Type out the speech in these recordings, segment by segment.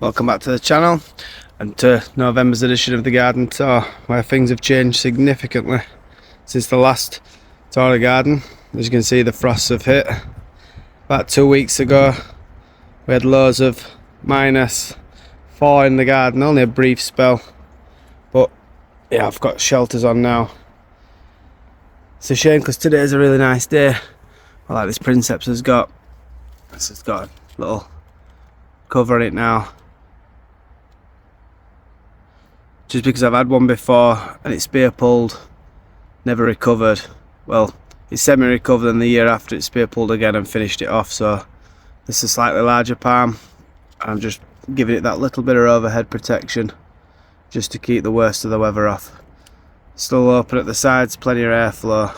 Welcome back to the channel and to November's edition of the garden tour, where things have changed significantly since the last tour of the garden. As you can see, the frosts have hit. About 2 weeks ago we had lows of -4 in the garden, only a brief spell, but yeah, I've got shelters on now. It's a shame because today is a really nice day. I like this Princeps has got. This has got a little cover on it now, just because I've had one before and it's spear pulled, never recovered. Well, it's semi-recovered, and the year after it spear pulled again and finished it off. So this is a slightly larger palm. I'm just giving it that little bit of overhead protection just to keep the worst of the weather off. Still open at the sides, plenty of airflow,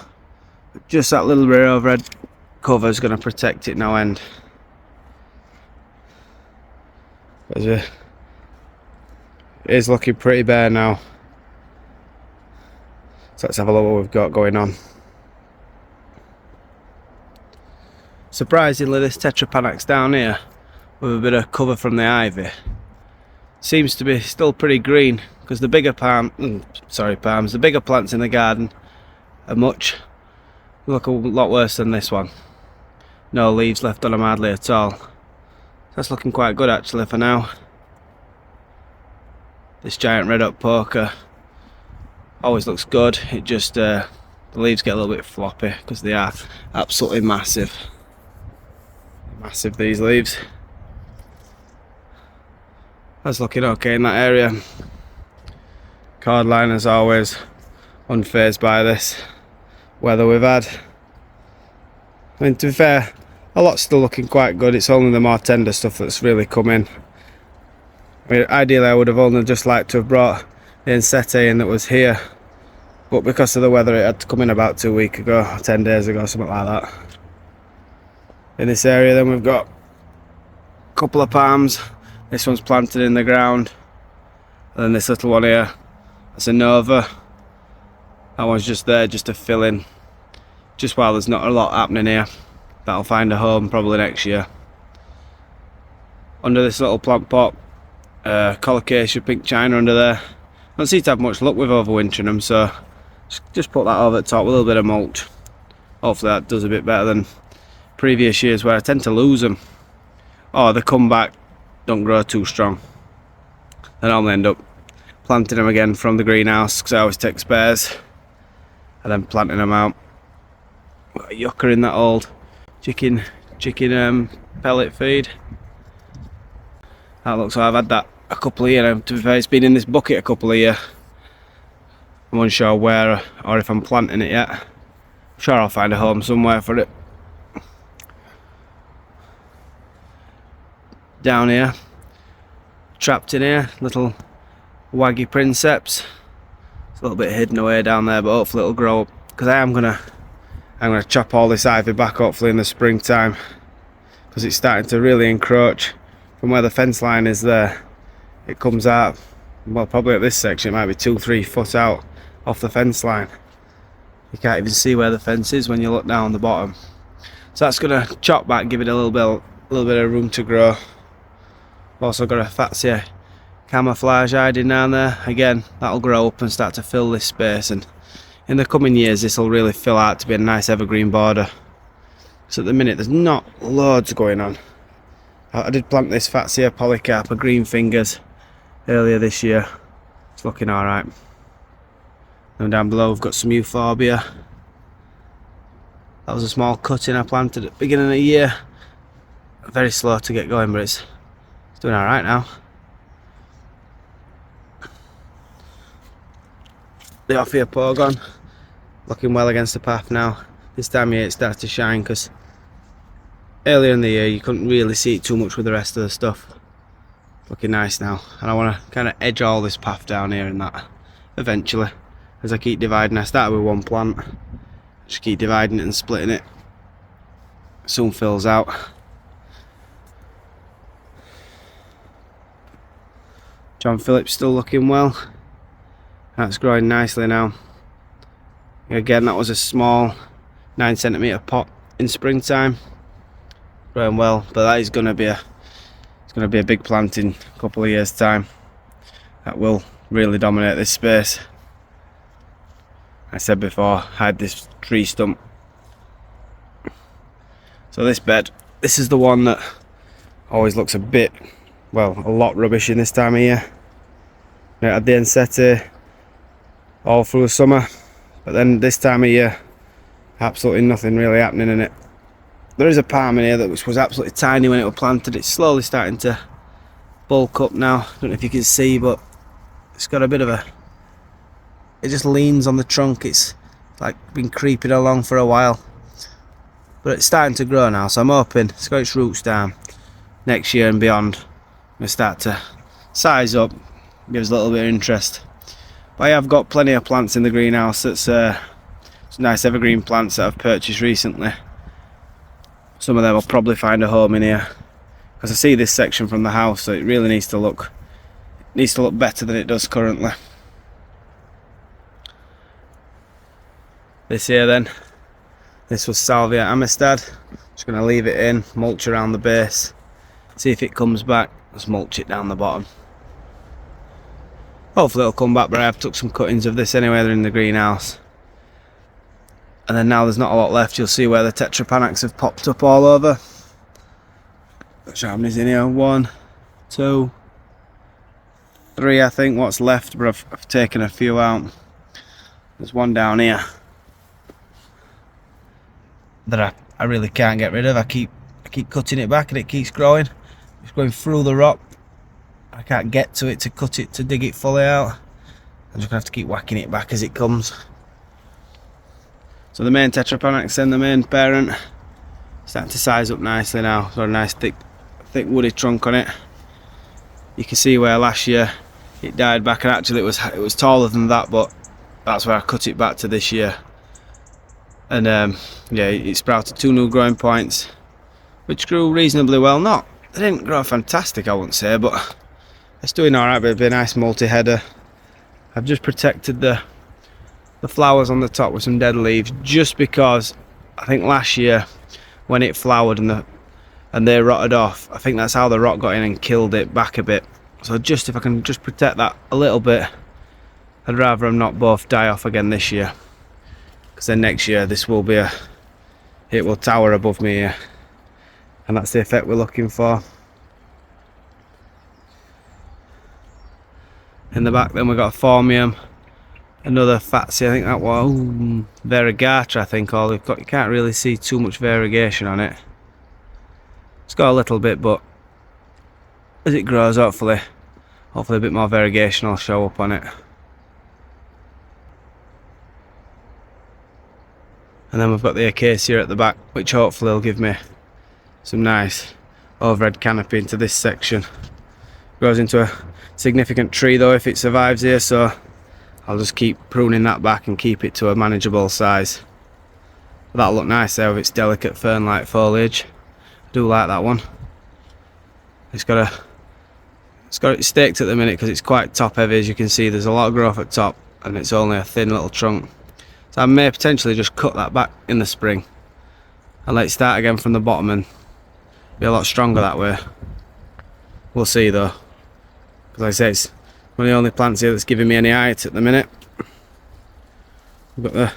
but just that little bit of overhead cover is going to protect it no end. It is looking pretty bare now, so let's have a look what we've got going on. Surprisingly, this Tetrapanax down here, with a bit of cover from the ivy, seems to be still pretty green, because the bigger the bigger plants in the garden look a lot worse than this one. No leaves left on them hardly at all. That's looking quite good actually for now. This giant red oak poker always looks good. It just the leaves get a little bit floppy because they are absolutely massive. Massive, these leaves. That's looking okay in that area. Cordline, as always, unfazed by this weather we've had. I mean, to be fair, a lot's still looking quite good. It's only the more tender stuff that's really come in. I mean, ideally I would have only just liked to have brought the Ensete in that was here, but because of the weather it had to come in about 2 weeks ago, 10 days ago, something like that. In this area then we've got a couple of palms. This one's planted in the ground, and then this little one here, that's a Nova. That one's just there just to fill in, just while there's not a lot happening here. That'll find a home probably next year. Under this little plant pot, colocasia pink china under there. Don't seem to have much luck with overwintering them, so just put that over the top with a little bit of mulch. Hopefully that does a bit better than previous years where I tend to lose them, or they come back, don't grow too strong. Then I'll end up planting them again from the greenhouse, because I always take spares, and then planting them out. Got a yucca in that old chicken pellet feed. That looks like I've had that a couple of years now. To be fair, it's been in this bucket a couple of years. I'm unsure where or if I'm planting it yet. I'm sure I'll find a home somewhere for it. Down here, trapped in here, little waggy Princeps. It's a little bit hidden away down there, but hopefully it'll grow up, because I'm gonna chop all this ivy back hopefully in the springtime, because it's starting to really encroach from where the fence line is there. It comes out, well, probably at this section it might be 2-3 foot out off the fence line. You can't even see where the fence is when you look down the bottom. So that's gonna chop back, give it a little bit of room to grow. I've also got a Fatsia camouflage hiding down there. Again, that'll grow up and start to fill this space, and in the coming years this will really fill out to be a nice evergreen border. So at the minute there's not loads going on. I did plant this Fatsia polycarpa green fingers earlier this year. It's looking alright. And down below we've got some euphorbia. That was a small cutting I planted at the beginning of the year. Very slow to get going, but it's doing alright now. The Ophia Pogon, looking well against the path now. This time of year it starts to shine, because earlier in the year you couldn't really see it too much with the rest of the stuff. Looking nice now, and I want to kind of edge all this path down here and that eventually, as I keep dividing. I started with one plant, just keep dividing it and splitting it. Soon fills out. John Phillips still looking well. That's growing nicely now. Again, that was a small 9cm pot in springtime. Growing well, but that is going to be It's going to be a big plant in a couple of years' time that will really dominate this space. I said before, I had this tree stump. So this bed, this is the one that always looks a bit, well, a lot rubbish in this time of year. It had the Ensete all through the summer, but then this time of year, absolutely nothing really happening in it. There is a palm in here that was absolutely tiny when it was planted. It's slowly starting to bulk up now. I don't know if you can see, but it's got a bit of a, it just leans on the trunk. It's like been creeping along for a while, but it's starting to grow now, so I'm hoping it's got its roots down. Next year and beyond, I'm going to start to size up, gives a little bit of interest. But I have got plenty of plants in the greenhouse. That's some nice evergreen plants that I've purchased recently. Some of them will probably find a home in here, because I see this section from the house, so it really needs to look better than it does currently. This here then, this was Salvia Amistad. Just going to leave it in, mulch around the base, see if it comes back. Just mulch it down the bottom. Hopefully it'll come back, but I have took some cuttings of this anyway. They're in the greenhouse. And then now there's not a lot left. You'll see where the tetrapanax have popped up all over. Not sure how many's in here. 1, 2, 3 I think what's left, but I've taken a few out. There's one down here that I really can't get rid of. I keep cutting it back and it keeps growing. It's going through the rock. I can't get to it to cut it, to dig it fully out. I'm just going to have to keep whacking it back as it comes. So the main tetrapanax and the main parent starting to size up nicely now. Got a nice thick woody trunk on it. You can see where last year it died back, and actually it was taller than that, but that's where I cut it back to this year. And yeah, it sprouted 2 new growing points, which grew reasonably well. They didn't grow fantastic, I wouldn't say, but it's doing alright. But it'll be a nice multi-header. I've just protected the flowers on the top with some dead leaves, just because I think last year when it flowered and they rotted off, I think that's how the rot got in and killed it back a bit. So just if I can just protect that a little bit, I'd rather them not both die off again this year, because then next year this will be it will tower above me here, and that's the effect we're looking for. In the back then we've got a Formium, another Fatsy, I think that was Variegata, I think all they've got. You can't really see too much variegation on it. It's got a little bit, but as it grows, hopefully a bit more variegation will show up on it. And then we've got the Acacia at the back, which hopefully will give me some nice overhead canopy into this section. Grows into a significant tree though if it survives here, so I'll just keep pruning that back and keep it to a manageable size. But that'll look nice there with its delicate fern-like foliage. I do like that one. It's got it staked at the minute because it's quite top heavy. As you can see, there's a lot of growth at top and it's only a thin little trunk. So I may potentially just cut that back in the spring and let it start again from the bottom and be a lot stronger that way. We'll see though, because like I say, it's one of the only plants here that's giving me any height at the minute. We've got the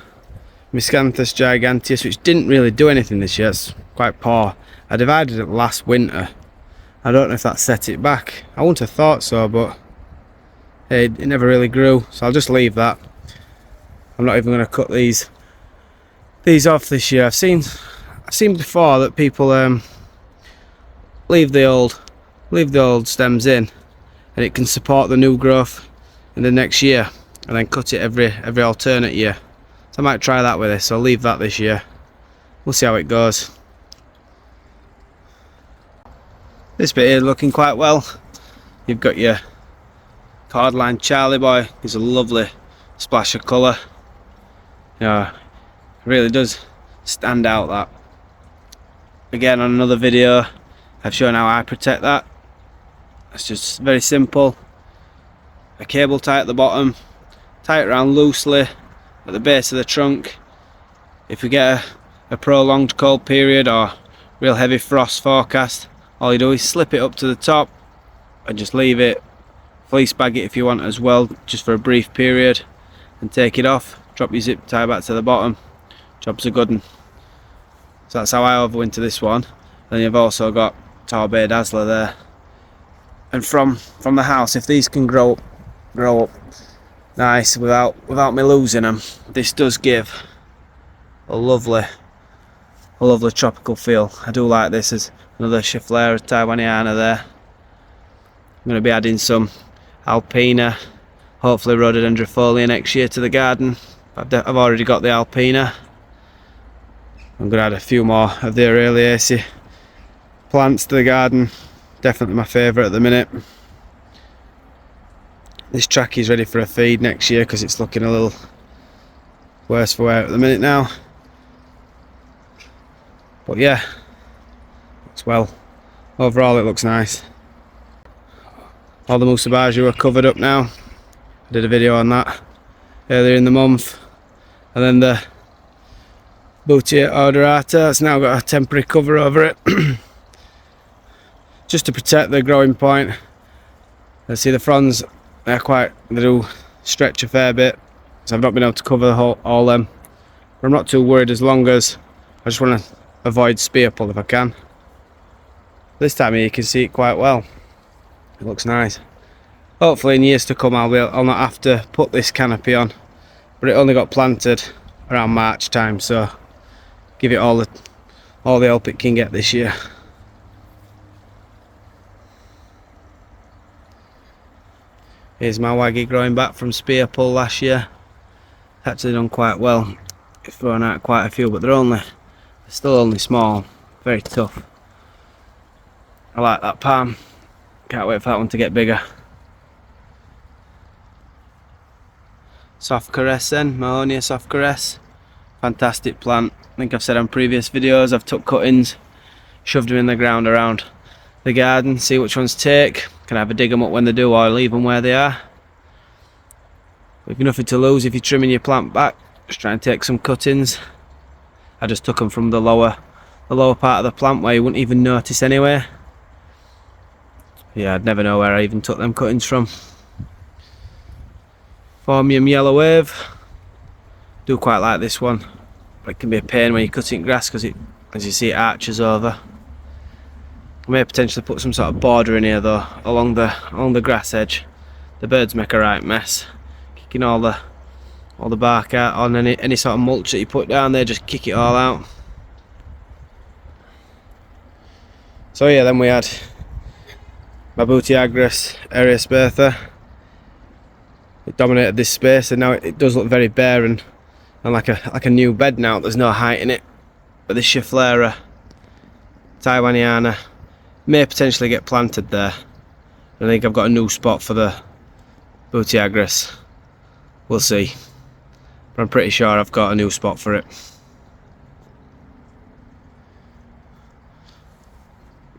Miscanthus giganteus, which didn't really do anything this year. It's quite poor. I divided it last winter. I don't know if that set it back. I wouldn't have thought so, but hey, it never really grew, so I'll just leave that. I'm not even going to cut these off this year. I've seen before that people leave the old stems in, and it can support the new growth in the next year, and then cut it every alternate year. So I might try that with this. I'll leave that this year. We'll see how it goes. This bit here looking quite well. You've got your cordline Charlie boy. He's a lovely splash of colour. Yeah, it really does stand out. That again on another video I've shown how I protect that. It's just very simple. A cable tie at the bottom, tie it around loosely at the base of the trunk. If we get a prolonged cold period or real heavy frost forecast, all you do is slip it up to the top and just leave it. Fleece bag it if you want as well, just for a brief period, and take it off. Drop your zip tie back to the bottom. Job's a good one. So that's how I overwinter this one. Then you've also got Torbay Dazzler there. And from the house, if these can grow up nice without me losing them, this does give a lovely tropical feel. I do like this. As another Schefflera Taiwaniana there. I'm going to be adding some Alpina, hopefully rhododendrofolia next year to the garden. I've already got the Alpina. I'm going to add a few more of the Aureliaceae plants to the garden. Definitely my favourite at the minute. This track is ready for a feed next year because it's looking a little worse for wear at the minute now. But yeah, looks well. Overall it looks nice. All the Musabaja are covered up now. I did a video on that earlier in the month. And then the Butia odorata, it's now got a temporary cover over it. Just to protect the growing point. Let's see, the fronds, they do stretch a fair bit. So I've not been able to cover all them. But I'm not too worried as long as I just want to avoid spear pull if I can. This time here you can see it quite well. It looks nice. Hopefully in years to come I'll not have to put this canopy on, but it only got planted around March time, so give it all the help it can get this year. Here's my waggy growing back from spear pull last year. Actually done quite well. It's thrown out quite a few, but they're still only small, very tough. I like that palm. Can't wait for that one to get bigger. Soft caress then, Begonia soft caress. Fantastic plant. I think I've said on previous videos I've took cuttings, shoved them in the ground around the garden, see which ones take. Can either dig them up when they do or leave them where they are. We've nothing to lose if you're trimming your plant back. Just try and take some cuttings. I just took them from the lower part of the plant where you wouldn't even notice anyway. Yeah, I'd never know where I even took them cuttings from. Phormium yellow wave. Do quite like this one, but it can be a pain when you're cutting grass because it, as you see, it arches over. I may potentially put some sort of border in here though, along the grass edge. The birds make a right mess, kicking all the bark out on any sort of mulch that you put down there. Just kick it all out. So yeah, then we had my Butiagris Eriospertha. It dominated this space, and now it does look very bare and like a new bed now. There's no height in it. But this Schefflera Taiwaniana may potentially get planted there. I think I've got a new spot for the Butiagris. We'll see. But I'm pretty sure I've got a new spot for it.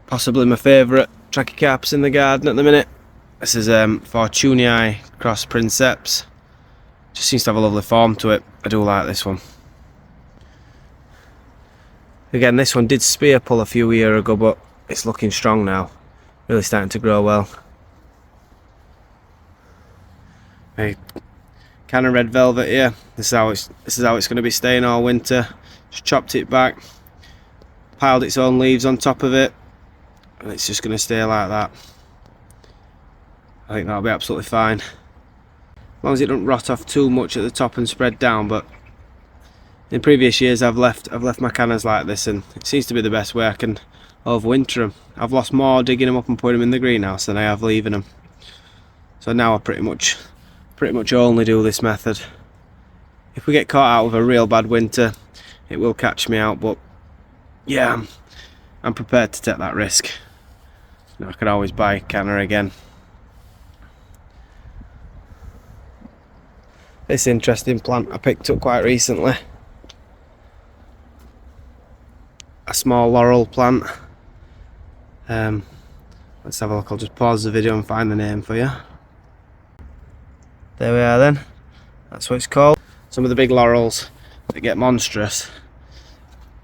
Possibly my favourite Trachycarpus in the garden at the minute. This is Fortunii cross Princeps. Just seems to have a lovely form to it. I do like this one. Again, this one did spear pull a few years ago, but it's looking strong now. Really starting to grow well. Hey, Canna red velvet here. This is how it's going to be staying all winter. Just chopped it back, piled its own leaves on top of it, and it's just going to stay like that. I think that'll be absolutely fine, as long as it doesn't rot off too much at the top and spread down. But in previous years I've left my cannas like this, and it seems to be the best way I can overwinter them. I've lost more digging them up and putting them in the greenhouse than I have leaving them. So now I pretty much only do this method. If we get caught out with a real bad winter, it will catch me out, but yeah, I'm prepared to take that risk. I could always buy Canna again. This interesting plant I picked up quite recently. A small laurel plant. Let's have a look. I'll just pause the video and find the name for you. There we are then. That's what it's called. Some of the big laurels that get monstrous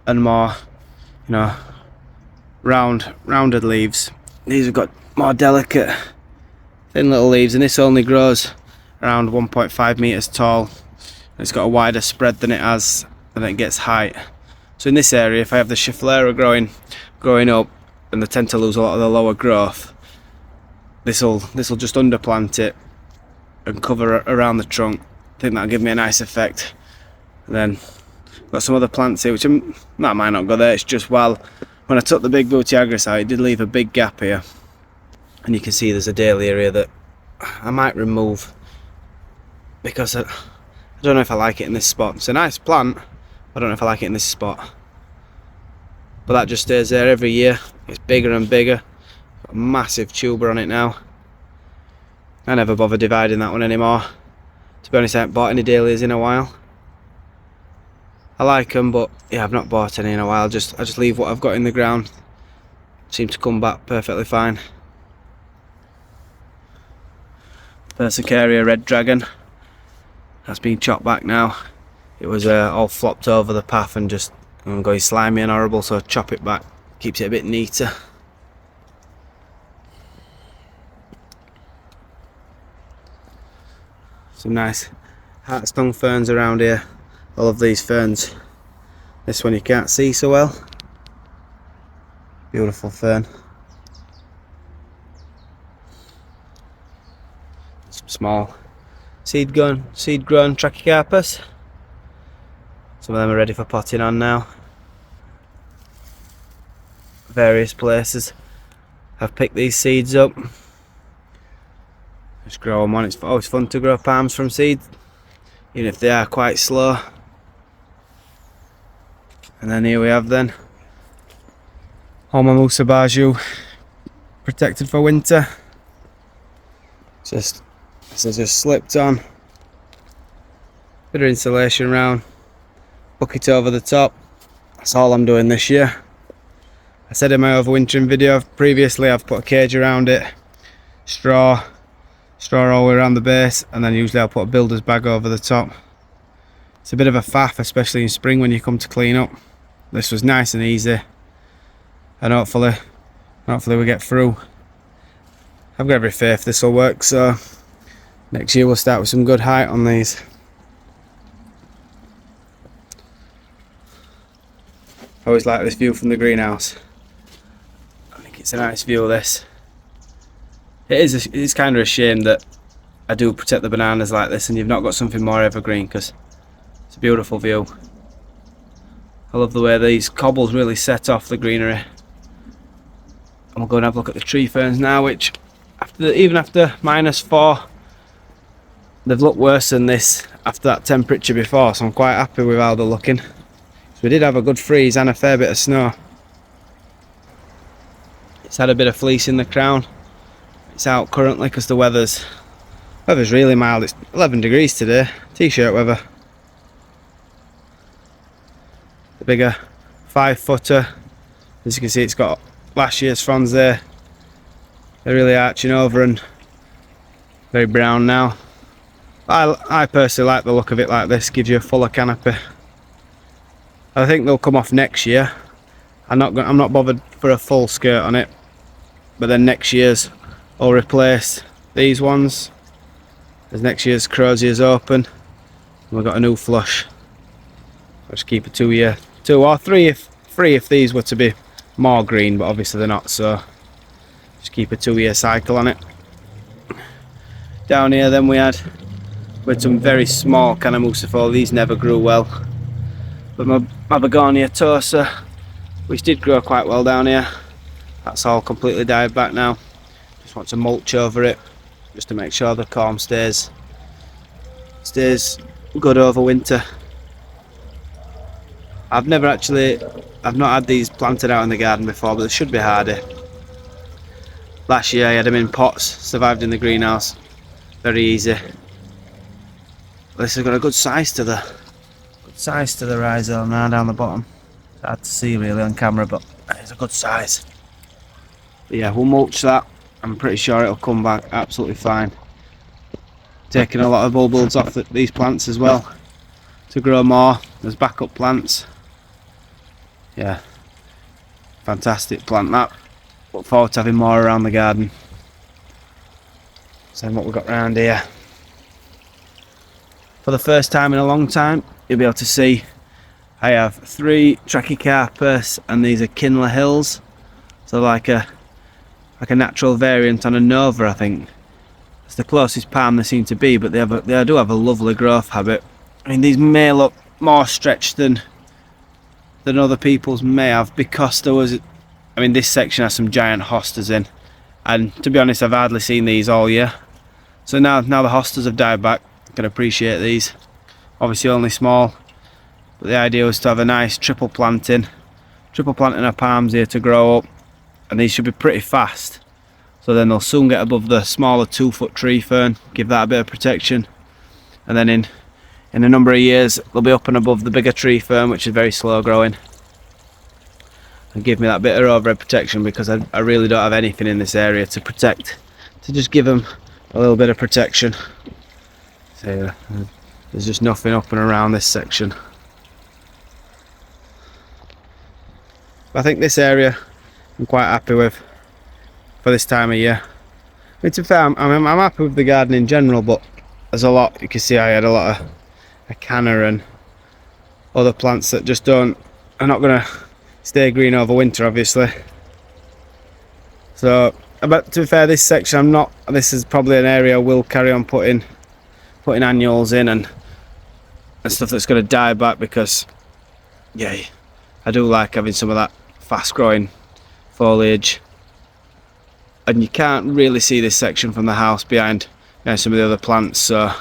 and more, rounded leaves. These have got more delicate, thin little leaves, and this only grows around 1.5 meters tall. It's got a wider spread than it gets height. So in this area, if I have the Schefflera growing up, and they tend to lose a lot of the lower growth, this'll just underplant it and cover around the trunk. I think that'll give me a nice effect. And then got some other plants here, which that might not go there. It's just, well, when I took the big Butiagris out, it did leave a big gap here, and you can see there's a dahlia area that I might remove because I don't know if I like it in this spot. It's a nice plant, I don't know if I like it in this spot. But that just stays there every year. It's bigger and bigger. Got a massive tuber on it now. I never bother dividing that one anymore. To be honest, I haven't bought any dahlias in a while. I like them, but yeah, I've not bought any in a while. I just leave what I've got in the ground. Seem to come back perfectly fine. Persicaria red dragon. That's been chopped back now. It was all flopped over the path and just going slimy and horrible, so I chop it back. Keeps it a bit neater. Some nice heartstongue ferns around here. I love these ferns. This one you can't see so well. Beautiful fern. Some small seed grown Trachycarpus. Some of them are ready for potting on now. Various places I've picked these seeds up. Just grow them on. It's always fun to grow palms from seed, even if they are quite slow. And then here we have then Homo musabaju, protected for winter. This has just slipped on. Bit of insulation round. Bucket over the top. That's all I'm doing this year. I said in my overwintering video previously, I've put a cage around it, straw all the way around the base, and then usually I'll put a builder's bag over the top. It's a bit of a faff, especially in spring when you come to clean up. This was nice and easy, and hopefully we get through. I've got every faith this will work, so next year we'll start with some good height on these. I always like this view from the greenhouse. I think it's a nice view of this. It's kind of a shame that I do protect the bananas like this and you've not got something more evergreen, because it's a beautiful view. I love the way these cobbles really set off the greenery. And we'll go and have a look at the tree ferns now, which even after -4, they've looked worse than this after that temperature before, so I'm quite happy with how they're looking. So we did have a good freeze and a fair bit of snow. It's had a bit of fleece in the crown. It's out currently because the weather's really mild. It's 11 degrees today, t-shirt weather. The bigger 5-footer, as you can see, it's got last year's fronds there. They're really arching over and very brown now. I personally like the look of it like this, gives you a fuller canopy. I think they'll come off next year. I'm not bothered for a full skirt on it, but then next year's I'll replace these ones as next year's croziers open. And we've got a new flush. I'll just keep a 2 or 3 if these were to be more green, but obviously they're not, so just keep a 2-year cycle on it. Down here then we had some very small Canna musifol. These never grew well, but my Begonia tosa, which did grow quite well down here, that's all completely died back now. Just want to mulch over it just to make sure the corm stays good over winter. I've not had these planted out in the garden before, but they should be hardy. Last year I had them in pots, survived in the greenhouse, very easy. This has got a good size to the rhizome now down the bottom. It's hard to see really on camera, but it's a good size. But yeah, we'll mulch that. I'm pretty sure it'll come back absolutely fine. Taking a lot of bulbils off these plants as well to grow more as backup plants. Yeah, Fantastic plant that. Look forward to having more around the garden. So what we've got around here. For the first time in a long time, you'll be able to see I have 3 Trachycarpus, and these are Kindler Hills. So like a natural variant on a Nova, I think. It's the closest palm they seem to be, but they do have a lovely growth habit. I mean, these may look more stretched than other people's may have, because there was, I mean, this section has some giant hostas in, and to be honest, I've hardly seen these all year. So now the hostas have died back, I can appreciate these. Obviously only small, but the idea was to have a nice triple planting of palms here to grow up, and these should be pretty fast. So then they'll soon get above the smaller 2-foot tree fern, give that a bit of protection, and then in a number of years they'll be up and above the bigger tree fern, which is very slow growing, and give me that bit of overhead protection, because I really don't have anything in this area to protect, to just give them a little bit of protection. So there's just nothing up and around this section. But I think this area I'm quite happy with for this time of year. I mean, to be fair, I'm happy with the garden in general, but there's a lot. You can see I had a lot of Canna and other plants that just are not going to stay green over winter, obviously. So, but to be fair, this section this is probably an area we'll carry on putting annuals in and stuff that's going to die back, because yeah, I do like having some of that fast growing foliage. And you can't really see this section from the house behind some of the other plants, so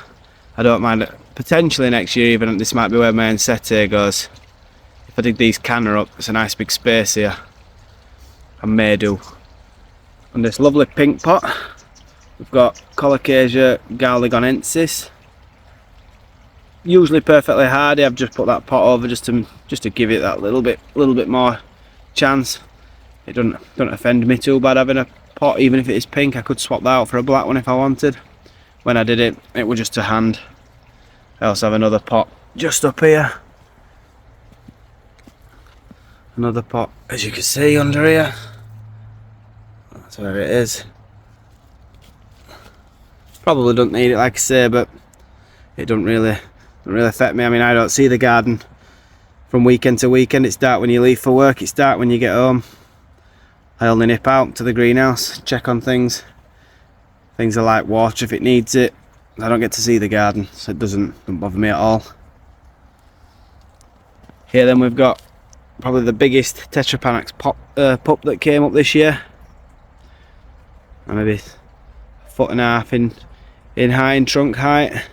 I don't mind it. Potentially next year even, this might be where my Ensete goes. If I dig these Canna up, it's a nice big space here. I may do. On this lovely pink pot, we've got Colocasia galligonensis. Usually perfectly hardy. I've just put that pot over just to give it that little bit more chance. It doesn't offend me too bad having a pot, even if it is pink. I could swap that out for a black one if I wanted. When I did it, it was just to hand. I also have another pot just up here. Another pot, as you can see, under here. That's where it is. Probably don't need it, like I say, but it don't really affect me. I mean, I don't see the garden from weekend to weekend. It's dark when you leave for work, it's dark when you get home. I only nip out to the greenhouse, check on things. Things are like water if it needs it. I don't get to see the garden, so it doesn't bother me at all. Here then we've got probably the biggest Tetrapanax pup that came up this year. And maybe 1.5 feet in height, in trunk height.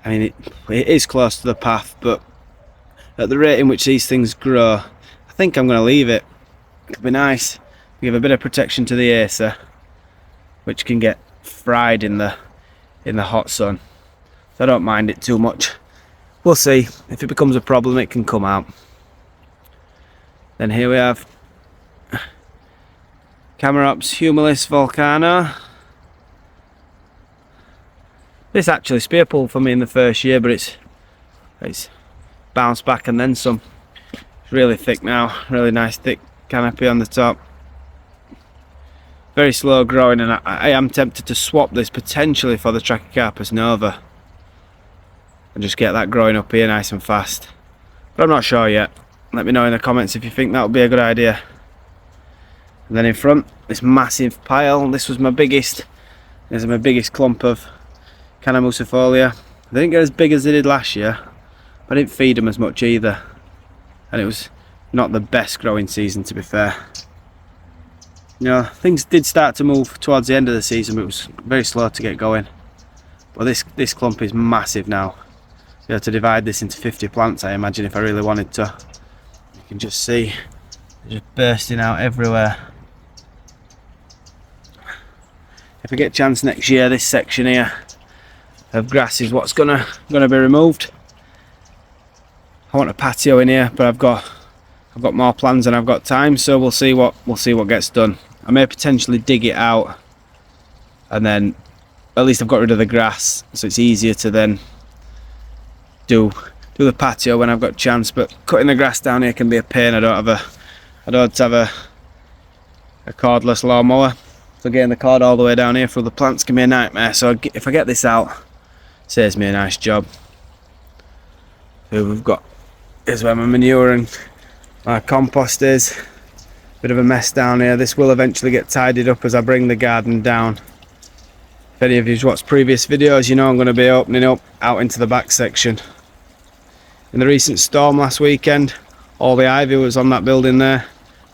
I mean, it is close to the path, but at the rate in which these things grow, I think I'm going to leave it. It'd be nice, give a bit of protection to the Acer, which can get fried in the hot sun. So I don't mind it too much. We'll see. If it becomes a problem, it can come out. Then here we have Camarops humilis volcano. This actually spear pulled for me in the first year, but it's bounced back and then some. It's really thick now, really nice thick canopy on the top. Very slow growing, and I am tempted to swap this potentially for the Trachycarpus nova and just get that growing up here nice and fast. But I'm not sure yet. Let me know in the comments if you think that would be a good idea. And then in front, this massive pile. This was my biggest. This is my biggest clump of Canna musifolia. They didn't get as big as they did last year, but I didn't feed them as much either, and it was not the best growing season, to be fair. You know, things did start to move towards the end of the season, but it was very slow to get going. But this clump is massive now. So you have to divide this into 50 plants, I imagine, if I really wanted to. You can just see they're just bursting out everywhere. If I get a chance next year, this section here of grass is what's gonna be removed. I want a patio in here, but I've got more plans than I've got time, so we'll see what gets done. I may potentially dig it out, and then at least I've got rid of the grass, so it's easier to then do the patio when I've got a chance. But cutting the grass down here can be a pain. I don't have I don't have a cordless lawnmower, so getting the cord all the way down here through the plants can be a nightmare. So if I get this out, it saves me a nice job. So we've got, here's where my manure and my compost is. Bit of a mess down here. This will eventually get tidied up as I bring the garden down. If any of you've watched previous videos, you know I'm going to be opening up out into the back section. In the recent storm last weekend, all the ivy was on that building there,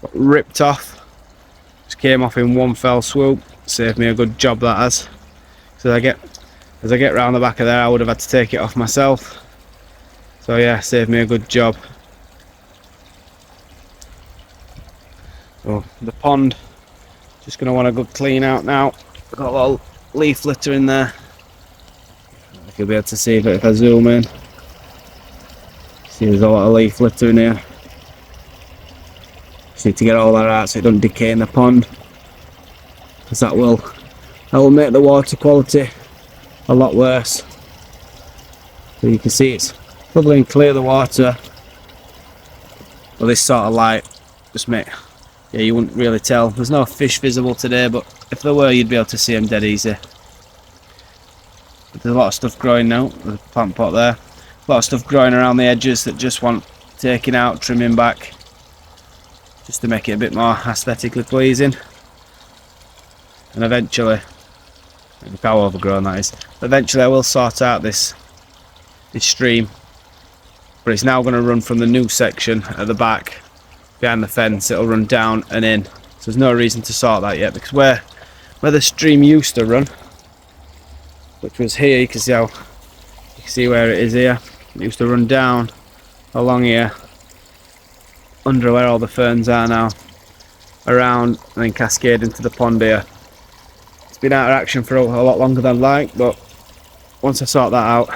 got ripped off. Just came off in one fell swoop. Saved me a good job, that has. So as I get round the back of there, I would have had to take it off myself. So yeah, saved me a good job. So the pond, just going to want a good clean out now. I've got a little leaf litter in there. You'll be able to see it if I zoom in. See, there's a lot of leaf litter in here. Just need to get all that out so it doesn't decay in the pond, because that will make the water quality a lot worse. So you can see it's lovely and clear, the water. But this sort of light just yeah, you wouldn't really tell. There's no fish visible today, but if there were, you'd be able to see them dead easy. But there's a lot of stuff growing now. There's a plant pot there. A lot of stuff growing around the edges that just want taking out, trimming back, just to make it a bit more aesthetically pleasing. And eventually, look how overgrown that is. Eventually I will sort out this stream, but it's now going to run from the new section at the back behind the fence. It'll run down and in, so there's no reason to sort that yet, because where the stream used to run, which was here, you can see where it is here. It used to run down along here, under where all the ferns are now, around and then cascade into the pond here. It's been out of action for a lot longer than I'd like, but once I sort that out,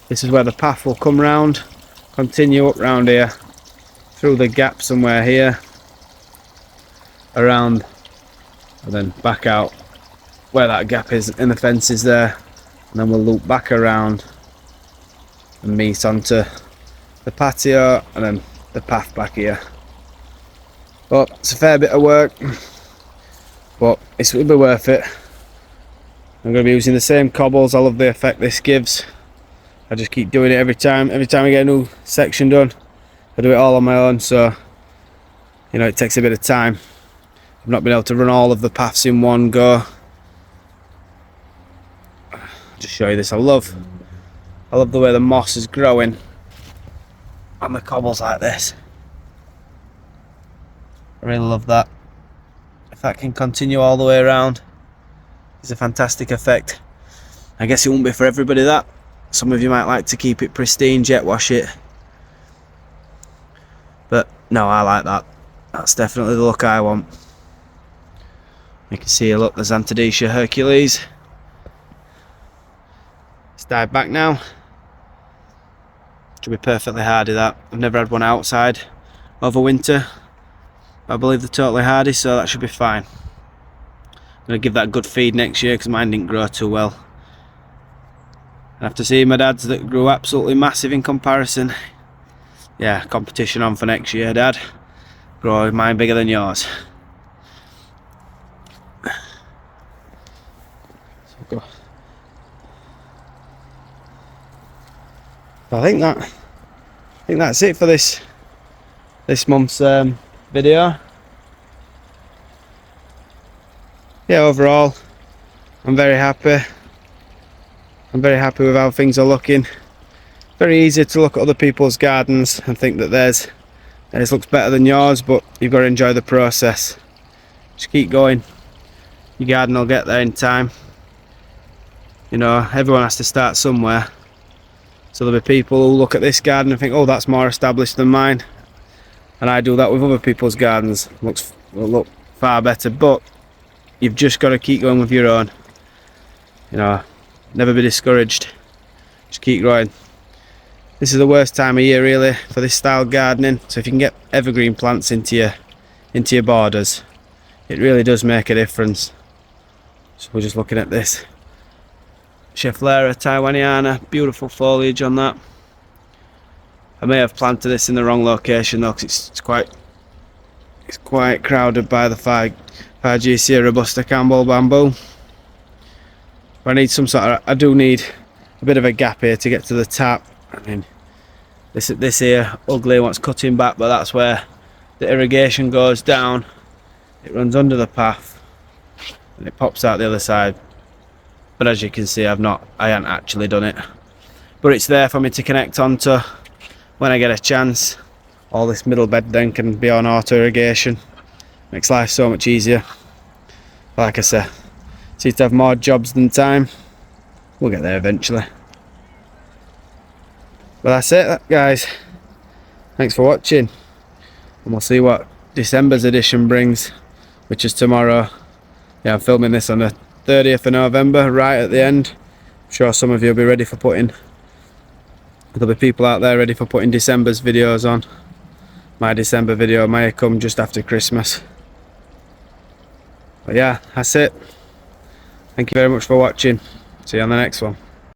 this is where the path will come round, continue up round here, through the gap somewhere here, around, and then back out where that gap is in the fence is there, and then we'll loop back around and meet onto the patio and then the path back here. But it's a fair bit of work, but it will be worth it. I'm going to be using the same cobbles. I love the effect this gives. I just keep doing it every time I get a new section done. I do it all on my own, so you know it takes a bit of time. I've not been able to run all of the paths in one go. I'll just show you this. I love the way the moss is growing on the cobbles like this. I really love that. If that can continue all the way around, it's a fantastic effect. I guess it won't be for everybody that. Some of you might like to keep it pristine, jet wash it. But no, I like that. That's definitely the look I want. You can see, look, there's Antidecia Hercules. It's died back now. Should be perfectly hardy, that. I've never had one outside over winter. I believe they're totally hardy, so that should be fine. I'm going to give that a good feed next year because mine didn't grow too well. After seeing my dad's that grew absolutely massive in comparison, yeah, competition on for next year, Dad. Grow mine bigger than yours. So go. I think that's it for this month's video. Yeah, overall, I'm very happy. I'm very happy with how things are looking. Very easy to look at other people's gardens and think that theirs looks better than yours, but you've got to enjoy the process. Just keep going. Your garden will get there in time. You know, everyone has to start somewhere. So there'll be people who look at this garden and think, oh, that's more established than mine. And I do that with other people's gardens. Will look far better, but you've just got to keep going with your own. You know, never be discouraged. Just keep growing. This is the worst time of year really for this style of gardening, so if you can get evergreen plants into your borders, it really does make a difference. So we're just looking at this Schefflera Taiwaniana, beautiful foliage on that. I may have planted this in the wrong location though, because it's It's quite crowded by the 5GC Robusta Campbell bamboo. But I need some sort of, I do need a bit of a gap here to get to the tap. I mean, this here ugly one's cutting back, but that's where the irrigation goes down. It runs under the path and it pops out the other side. But as you can see, I haven't actually done it. But it's there for me to connect onto when I get a chance. All this middle bed then can be on auto irrigation. Makes life so much easier. Like I said, seems to have more jobs than time. We'll get there eventually. But that's it, guys. Thanks for watching. And we'll see what December's edition brings, which is tomorrow. Yeah, I'm filming this on the 30th of November, right at the end. I'm sure some of you will be ready for putting, there'll be people out there ready for putting December's videos on. My December video may come just after Christmas. But yeah, that's it. Thank you very much for watching. See you on the next one.